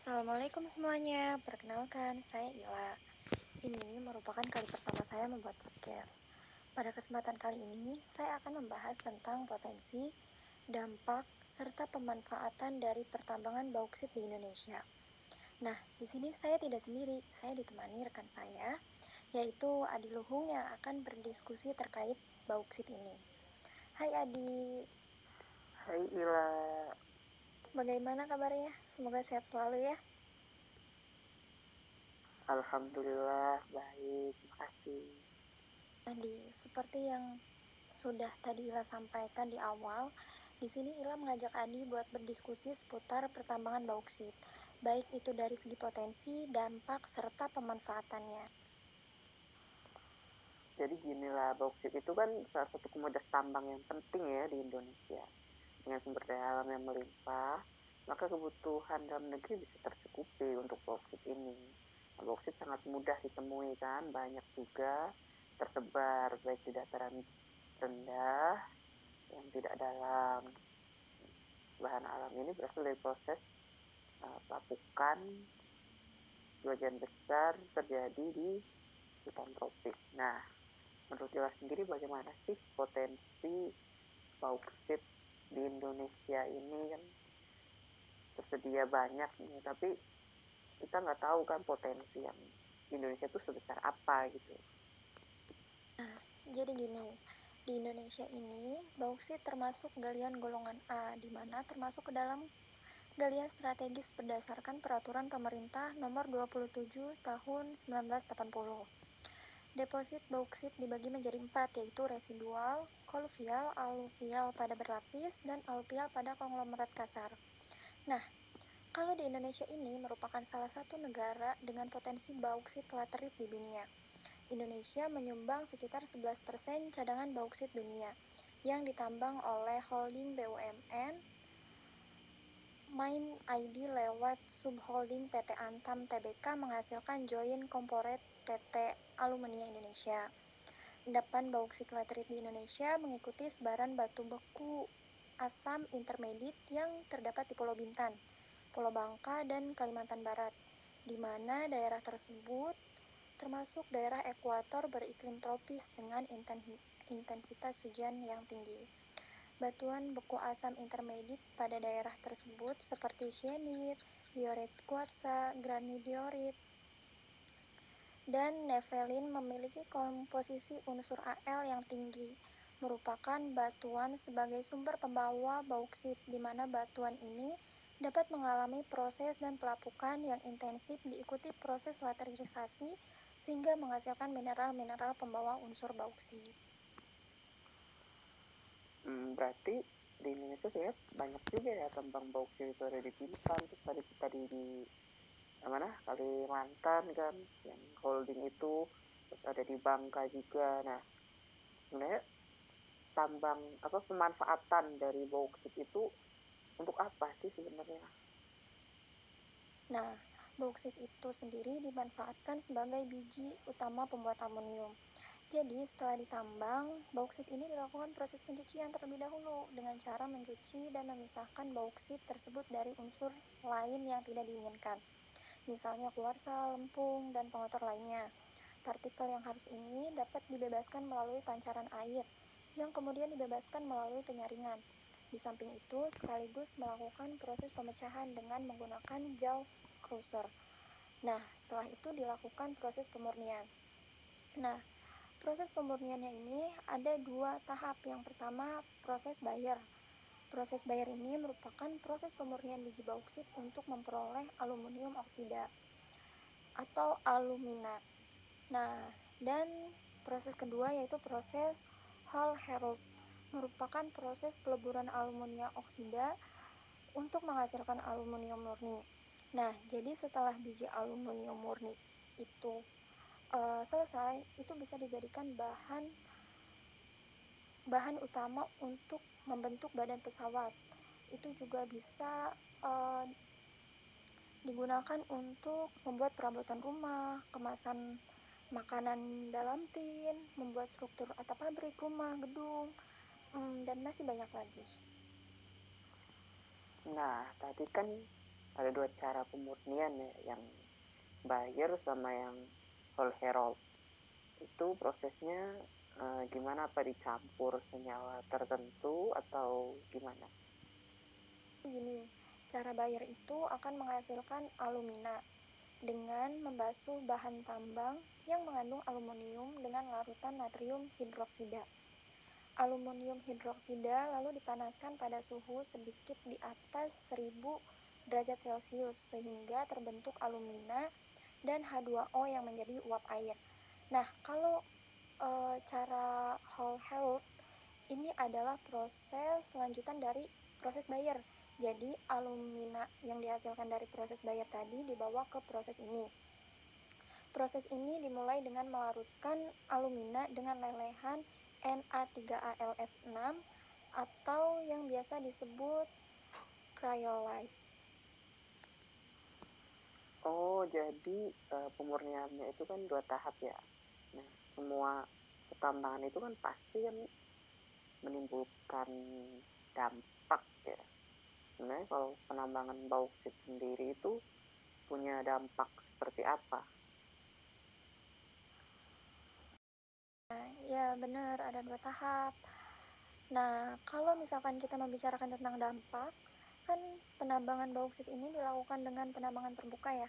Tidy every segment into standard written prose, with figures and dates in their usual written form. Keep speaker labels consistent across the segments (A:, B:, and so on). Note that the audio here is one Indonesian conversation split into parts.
A: Assalamualaikum semuanya, perkenalkan saya Ila. Ini merupakan kali pertama saya membuat podcast. Pada kesempatan kali ini, saya akan membahas tentang potensi, dampak, serta pemanfaatan dari pertambangan bauksit di Indonesia. Nah, di sini saya tidak sendiri, saya ditemani rekan saya, yaitu Adi Luhung yang akan berdiskusi terkait bauksit ini. Hai Adi.
B: Hai Ila.
A: Bagaimana kabarnya? Semoga sehat selalu ya.
B: Alhamdulillah baik, makasih.
A: Adi, seperti yang sudah tadi Ila sampaikan di awal, di sini Ila mengajak Adi buat berdiskusi seputar pertambangan bauksit, baik itu dari segi potensi, dampak, serta pemanfaatannya.
B: Jadi ginilah, bauksit itu kan salah satu komoditas tambang yang penting ya di Indonesia. Dengan sumber daya alam yang melimpah, maka kebutuhan dalam negeri bisa tercukupi untuk bauksit ini. Nah, bauksit sangat mudah ditemui kan, banyak juga tersebar baik di dataran rendah yang tidak dalam. Bahan alam ini berasal dari proses pelapukan, sebagian besar terjadi di hutan tropis. Nah, menurut Ila sendiri bagaimana sih potensi bauksit di Indonesia ini? Kan tersedia banyak nih, tapi kita nggak tahu kan potensi yang Indonesia itu sebesar apa gitu.
A: Nah, jadi gini, di Indonesia ini bauksit termasuk galian golongan A, di mana termasuk ke dalam galian strategis berdasarkan peraturan pemerintah nomor 27 tahun 1980. Deposit bauksit dibagi menjadi 4, yaitu residual, koluvial, aluvial pada berlapis, dan aluvial pada konglomerat kasar. Nah, kalau di Indonesia ini merupakan salah satu negara dengan potensi bauksit laterit di dunia. Indonesia menyumbang sekitar 11% cadangan bauksit dunia yang ditambang oleh holding BUMN Main ID lewat subholding PT Antam Tbk menghasilkan joint corporate PT Aluminia Indonesia. Endapan bauksit laterit di Indonesia mengikuti sebaran batu beku asam intermediate yang terdapat di Pulau Bintan, Pulau Bangka, dan Kalimantan Barat, di mana daerah tersebut termasuk daerah ekuator beriklim tropis dengan intensitas hujan yang tinggi. Batuan beku asam intermediate pada daerah tersebut seperti syenit, diorit kuarsa, granidiorit, dan nefelin memiliki komposisi unsur Al yang tinggi, merupakan batuan sebagai sumber pembawa bauksit, di mana batuan ini dapat mengalami proses dan pelapukan yang intensif diikuti proses laterisasi sehingga menghasilkan mineral-mineral pembawa unsur bauksit.
B: Berarti di Indonesia saya banyak juga ya tambang bauksit itu ada di Bintan, terus tadi di mana Kalimantan kan, yang holding itu, terus ada di Bangka juga. Nah, sebenarnya tambang apa pemanfaatan dari bauksit itu untuk apa sih sebenarnya?
A: Nah, bauksit itu sendiri dimanfaatkan sebagai biji utama pembuat aluminium. Jadi, setelah ditambang, bauksit ini dilakukan proses pencucian terlebih dahulu dengan cara mencuci dan memisahkan bauksit tersebut dari unsur lain yang tidak diinginkan. Misalnya kuarsa, lempung, dan pengotor lainnya. Partikel yang harus ini dapat dibebaskan melalui pancaran air, yang kemudian dibebaskan melalui penyaringan. Di samping itu, sekaligus melakukan proses pemecahan dengan menggunakan jaw crusher. Nah, setelah itu dilakukan proses pemurnian. Nah, proses pemurniannya ini ada 2 tahap. Yang pertama, proses Bayer. Proses Bayer ini merupakan proses pemurnian biji bauksit untuk memperoleh aluminium oksida atau alumina. Nah, dan proses kedua yaitu proses Hall-Héroult, merupakan proses peleburan aluminium oksida untuk menghasilkan aluminium murni. Nah, jadi setelah biji aluminium murni itu selesai, itu bisa dijadikan bahan utama untuk membentuk badan pesawat. Itu juga bisa digunakan untuk membuat perabotan rumah, kemasan makanan dalam tin, membuat struktur atap pabrik, rumah, gedung, dan masih banyak lagi.
B: Nah, tadi kan ada dua cara pemurnian ya, yang Bayer sama yang whole Herold. Itu prosesnya gimana, apa dicampur senyawa tertentu atau gimana?
A: Gini, cara Bayer itu akan menghasilkan alumina dengan membasuh bahan tambang yang mengandung aluminium dengan larutan natrium hidroksida. Aluminium hidroksida lalu dipanaskan pada suhu sedikit di atas 1000 derajat Celcius sehingga terbentuk alumina dan H2O yang menjadi uap air. Nah, kalau cara Hall Herold ini adalah proses lanjutan dari proses Bayer. Jadi alumina yang dihasilkan dari proses Bayer tadi dibawa ke proses ini. Proses ini dimulai dengan melarutkan alumina dengan lelehan Na3AlF6 atau yang biasa disebut cryolite.
B: Oh, jadi pemurniannya itu kan dua tahap ya. Nah, semua pertambangan itu kan pasti kan menimbulkan dampak ya. Sebenarnya kalau penambangan bauksit sendiri itu punya dampak seperti apa?
A: Nah, ya benar, ada dua tahap. Nah, kalau misalkan kita membicarakan tentang dampak, kan penambangan bauksit ini dilakukan dengan penambangan terbuka ya,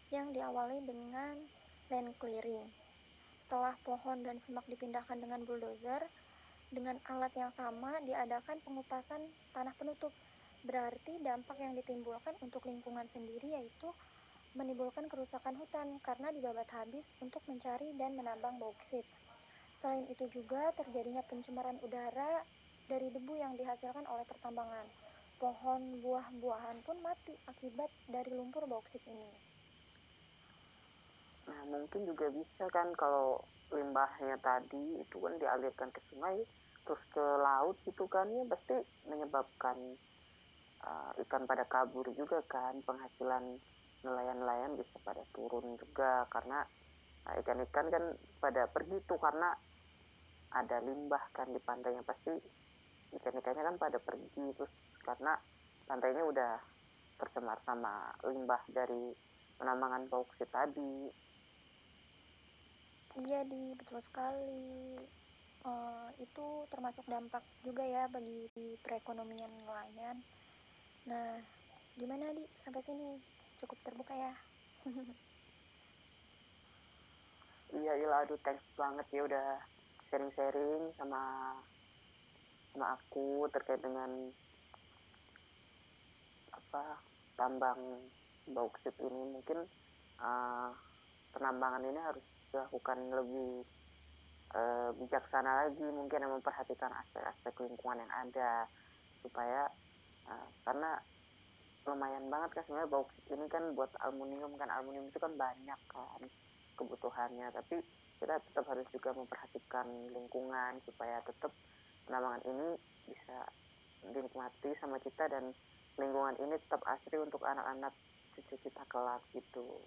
A: yang diawali dengan land clearing. Setelah pohon dan semak dipindahkan dengan bulldozer, dengan alat yang sama diadakan pengupasan tanah penutup. Berarti dampak yang ditimbulkan untuk lingkungan sendiri yaitu menimbulkan kerusakan hutan karena dibabat habis untuk mencari dan menambang bauksit. Selain itu juga terjadinya pencemaran udara dari debu yang dihasilkan oleh pertambangan. Pohon buah-buahan pun mati akibat dari lumpur bauksit ini.
B: Nah, mungkin juga bisa kan kalau limbahnya tadi itu kan dialirkan ke sungai terus ke laut gitu kan, ya pasti menyebabkan ikan pada kabur juga kan, penghasilan nelayan-nelayan bisa pada turun juga karena ikan-ikan kan pada pergi tuh karena ada limbah kan di pantainya, pasti ikan-ikannya kan pada pergi terus karena pantainya udah tercemar sama limbah dari penambangan bauksit tadi.
A: Iya, betul sekali. Itu termasuk dampak juga ya bagi perekonomian nelayan. Nah, gimana Di? Sampai sini cukup terbuka ya?
B: Iya, iya, aduh thanks banget ya udah sharing-sharing sama sama aku terkait dengan apa tambang bauksit ini. Mungkin uh, penambangan ini harus dilakukan lebih bijaksana lagi, mungkin yang memperhatikan aspek-aspek lingkungan yang ada supaya karena lumayan banget kan sebenarnya bauksit ini kan buat aluminium kan, aluminium itu kan banyak kan kebutuhannya, tapi kita tetap harus juga memperhatikan lingkungan supaya tetap penambangan ini bisa dinikmati sama kita dan lingkungan ini tetap asri untuk anak-anak cucu kita kelak gitu.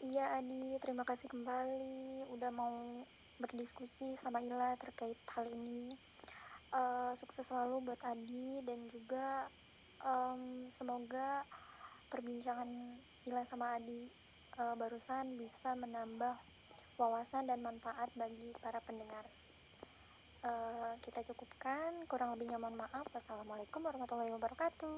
A: Iya Adi, terima kasih kembali udah mau berdiskusi sama Ila terkait hal ini. Sukses selalu buat Adi dan juga semoga perbincangan Ila sama Adi barusan bisa menambah wawasan dan manfaat bagi para pendengar. Kita cukupkan, kurang lebihnya mohon maaf. Wassalamualaikum warahmatullahi wabarakatuh.